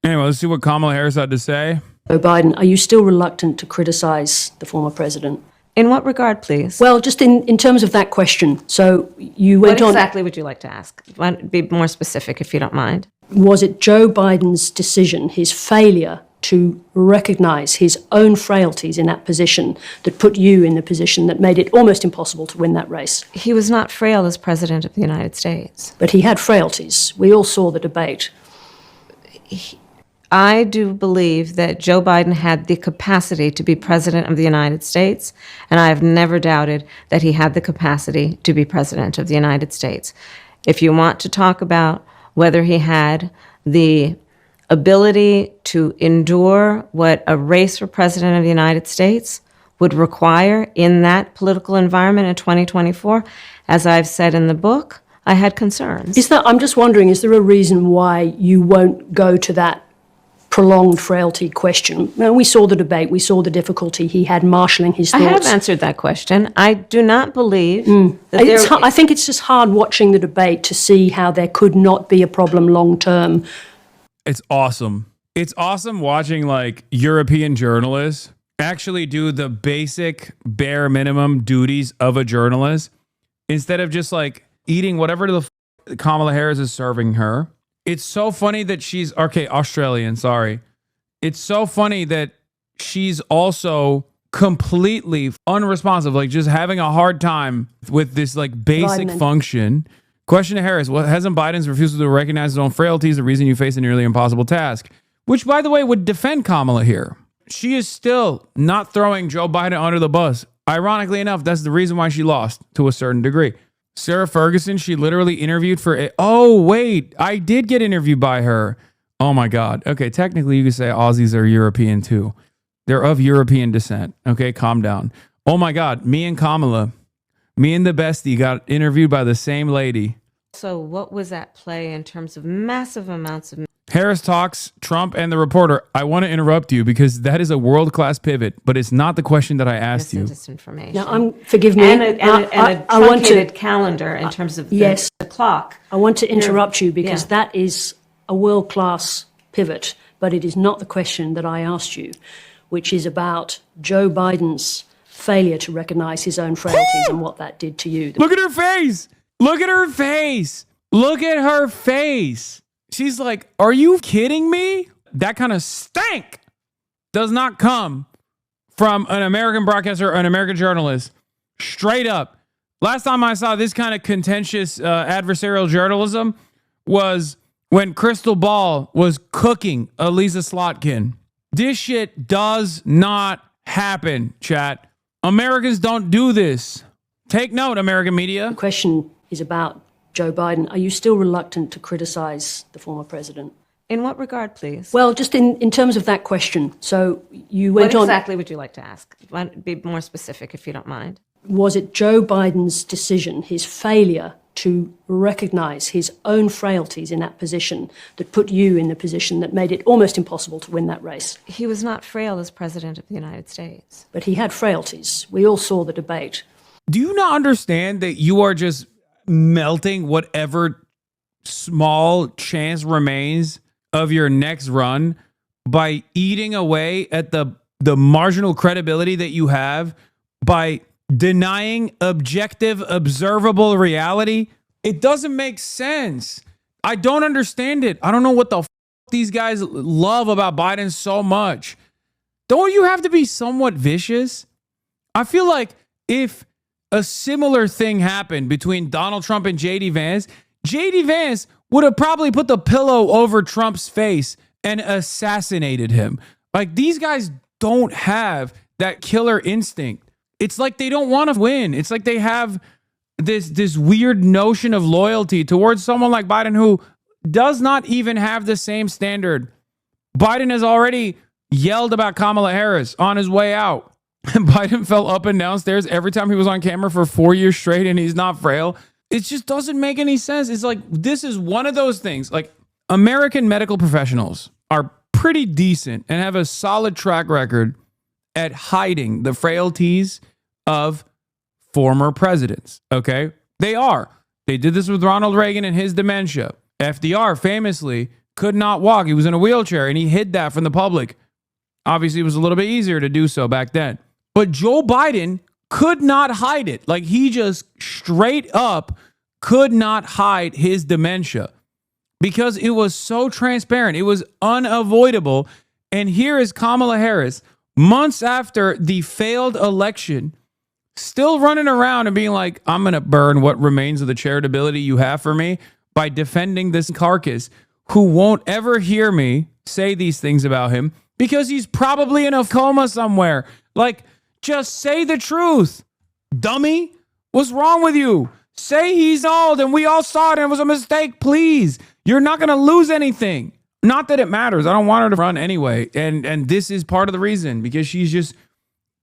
Anyway, let's see what Kamala Harris had to say. Joe Biden, are you still reluctant to criticize the former president? In what regard, please? Well, just in terms of that question. So you went What on. exactly would you like to ask? Be more specific, if you don't mind. Was it Joe Biden's decision, his failure to recognize his own frailties in that position, that put you in the position that made it almost impossible to win that race? He was not frail as president of the United States. But he had frailties. We all saw the debate. I do believe that Joe Biden had the capacity to be president of the United States, and I have never doubted that he had the capacity to be president of the United States. If you want to talk about whether he had the ability to endure what a race for president of the United States would require in that political environment in 2024, as I've said in the book, I had concerns. I'm just wondering, is there a reason why you won't go to that prolonged frailty question? Now, we saw the debate, we saw the difficulty he had marshalling his thoughts. I have answered that question. I do not believe that I think it's just hard watching the debate to see how there could not be a problem long term. It's awesome. It's awesome watching like European journalists actually do the basic bare minimum duties of a journalist instead of just like eating whatever Kamala Harris is serving her. It's so funny that she's, okay, Australian, sorry. It's so funny that she's also completely unresponsive, like just having a hard time with this like basic function. Question to Harris, well, hasn't Biden's refusal to recognize his own frailties the reason you face a nearly impossible task? Which, by the way, would defend Kamala here. She is still not throwing Joe Biden under the bus. Ironically enough, that's the reason why she lost to a certain degree. Sarah Ferguson, she literally interviewed for it. Oh, wait, I did get interviewed by her. Oh, my God. Okay, technically, you could say Aussies are European, too. They're of European descent. Okay, calm down. Oh, my God. Me and Kamala, me and the bestie got interviewed by the same lady. So what was at play in terms of massive amounts of... Harris talks, Trump, and the reporter. I want to interrupt you because that is a world-class pivot, but it's not the question that I asked you. Disinformation. Now, forgive me. And a truncated calendar in terms of the clock. I want to interrupt you because that is a world-class pivot, but it is not the question that I asked you, which is about Joe Biden's failure to recognize his own frailties and what that did to you. Look at her face. Look at her face. Look at her face. She's like, are you kidding me? That kind of stank does not come from an American broadcaster or an American journalist. Straight up. Last time I saw this kind of contentious adversarial journalism was when Crystal Ball was cooking Elisa Slotkin. This shit does not happen, chat. Americans don't do this. Take note, American media. The question is about Joe Biden. Are you still reluctant to criticize the former president? In what regard, please? Well, just in terms of that question. So you went on. What exactly would you like to ask? Be more specific, if you don't mind. Was it Joe Biden's decision, his failure to recognize his own frailties in that position, that put you in the position that made it almost impossible to win that race? He was not frail as president of the United States. But he had frailties. We all saw the debate. Do you not understand that you are just melting whatever small chance remains of your next run by eating away at the marginal credibility that you have by denying objective, observable reality? It doesn't make sense. I don't understand it. I don't know what the these guys love about Biden so much. Don't you have to be somewhat vicious? I feel like if a similar thing happened between Donald Trump and JD Vance would have probably put the pillow over Trump's face and assassinated him. Like, these guys don't have that killer instinct. It's like they don't want to win. It's like they have this weird notion of loyalty towards someone like Biden who does not even have the same standard. Biden has already yelled about Kamala Harris on his way out. And Biden fell up and down stairs every time he was on camera for 4 years straight, and he's not frail. It just doesn't make any sense. It's like, this is one of those things. Like, American medical professionals are pretty decent and have a solid track record at hiding the frailties of former presidents. Okay? They are. They did this with Ronald Reagan and his dementia. FDR famously could not walk. He was in a wheelchair and he hid that from the public. Obviously, it was a little bit easier to do so back then. But Joe Biden could not hide it. Like, he just straight up could not hide his dementia because it was so transparent. It was unavoidable. And here is Kamala Harris, months after the failed election, still running around and being like, I'm going to burn what remains of the charitability you have for me by defending this carcass who won't ever hear me say these things about him because he's probably in a coma somewhere. Like, just say the truth, dummy. What's wrong with you? Say he's old and we all saw it and it was a mistake, please. You're not going to lose anything. Not that it matters. I don't want her to run anyway. And this is part of the reason, because she's just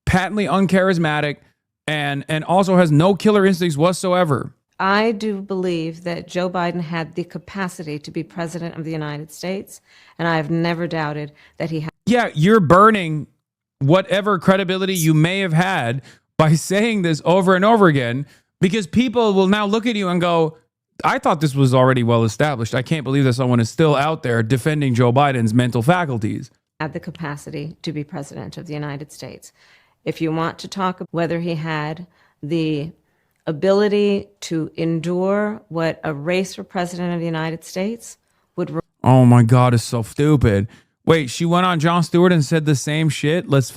patently uncharismatic and also has no killer instincts whatsoever. I do believe that Joe Biden had the capacity to be president of the United States, and I have never doubted that he had. Yeah, you're burning whatever credibility you may have had by saying this over and over again, because people will now look at you and go, I thought this was already well established. I can't believe that someone is still out there defending Joe Biden's mental faculties. Had the capacity to be president of the United States. If you want to talk whether he had the ability to endure what a race for president of the United States would. Oh my God, it's so stupid. Wait, she went on Jon Stewart and said the same shit? Let's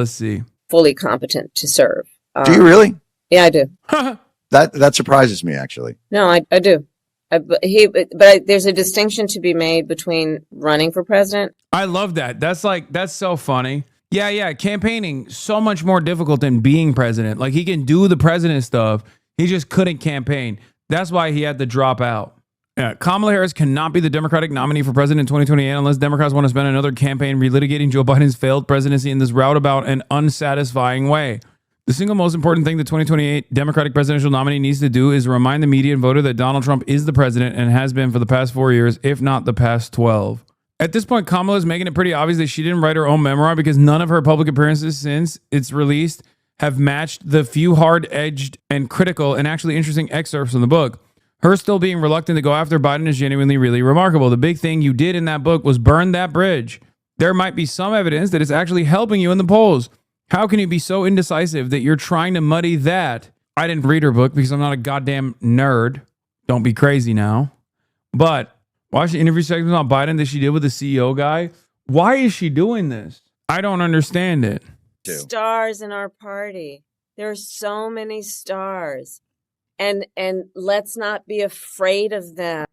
see. Fully competent to serve. Do you really? Yeah, I do. That surprises me, actually. No, I do. There's a distinction to be made between running for president. I love that. That's so funny. Yeah. Campaigning so much more difficult than being president. Like, he can do the president stuff. He just couldn't campaign. That's why he had to drop out. Yeah, Kamala Harris cannot be the Democratic nominee for president in 2028 unless Democrats want to spend another campaign relitigating Joe Biden's failed presidency in this roundabout and unsatisfying way. The single most important thing the 2028 Democratic presidential nominee needs to do is remind the media and voter that Donald Trump is the president and has been for the past 4 years, if not the past 12. At this point, Kamala is making it pretty obvious that she didn't write her own memoir because none of her public appearances since its released have matched the few hard-edged and critical and actually interesting excerpts from the book. Her still being reluctant to go after Biden is genuinely really remarkable. The big thing you did in that book was burn that bridge. There might be some evidence that it's actually helping you in the polls. How can you be so indecisive that you're trying to muddy that? I didn't read her book because I'm not a goddamn nerd. Don't be crazy now. But watch the interview segment on Biden that she did with the CEO guy. Why is she doing this? I don't understand it. Stars in our party. There are so many stars. And let's not be afraid of them.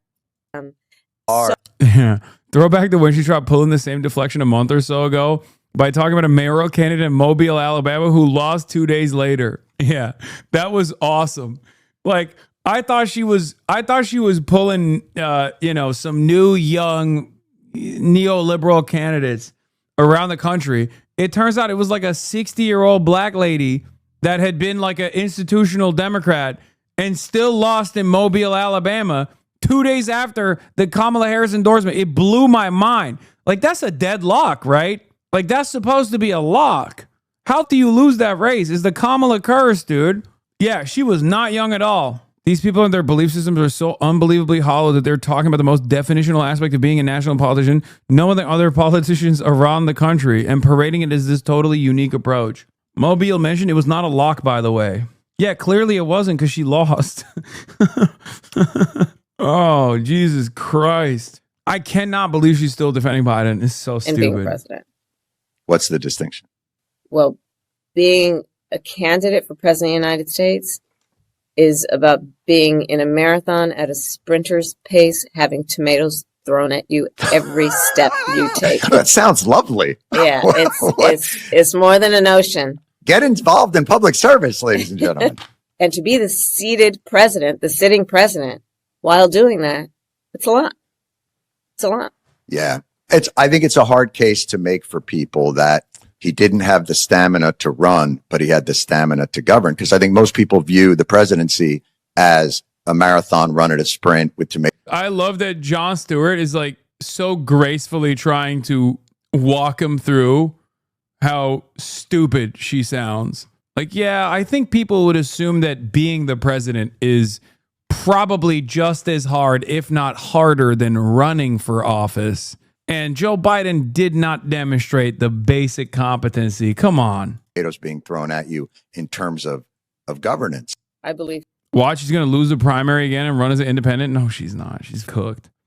Yeah. Throw back to when she tried pulling the same deflection a month or so ago by talking about a mayoral candidate in Mobile, Alabama, who lost 2 days later. Yeah, that was awesome. Like, I thought she was pulling, some new young neoliberal candidates around the country. It turns out it was like a 60-year-old black lady that had been like an institutional Democrat and still lost in Mobile, Alabama, 2 days after the Kamala Harris endorsement. It blew my mind. Like, that's a deadlock, right? Like, that's supposed to be a lock. How do you lose that race? Is the Kamala curse, dude? Yeah, she was not young at all. These people and their belief systems are so unbelievably hollow that they're talking about the most definitional aspect of being a national politician, knowing that other politicians around the country and parading it as this totally unique approach. Mobile mentioned it was not a lock, by the way. Yeah, clearly it wasn't because she lost. Oh, Jesus Christ. I cannot believe she's still defending Biden. It's so stupid. And being president. What's the distinction? Well, being a candidate for president of the United States is about being in a marathon at a sprinter's pace, having tomatoes thrown at you every step you take. That sounds lovely. Yeah, it's more than a notion. Get involved in public service, ladies and gentlemen. And to be the seated president, the sitting president, while doing that, it's a lot. It's a lot. Yeah. I think it's a hard case to make for people that he didn't have the stamina to run, but he had the stamina to govern. Because I think most people view the presidency as a marathon run at a sprint with tomatoes. I love that Jon Stewart is like so gracefully trying to walk him through how stupid she sounds. Like, yeah, I think people would assume that being the president is probably just as hard, if not harder, than running for office. And Joe Biden did not demonstrate the basic competency. Come on. Tomatoes being thrown at you in terms of governance. I believe Watch, she's going to lose the primary again and run as an independent. No, she's not. She's cooked.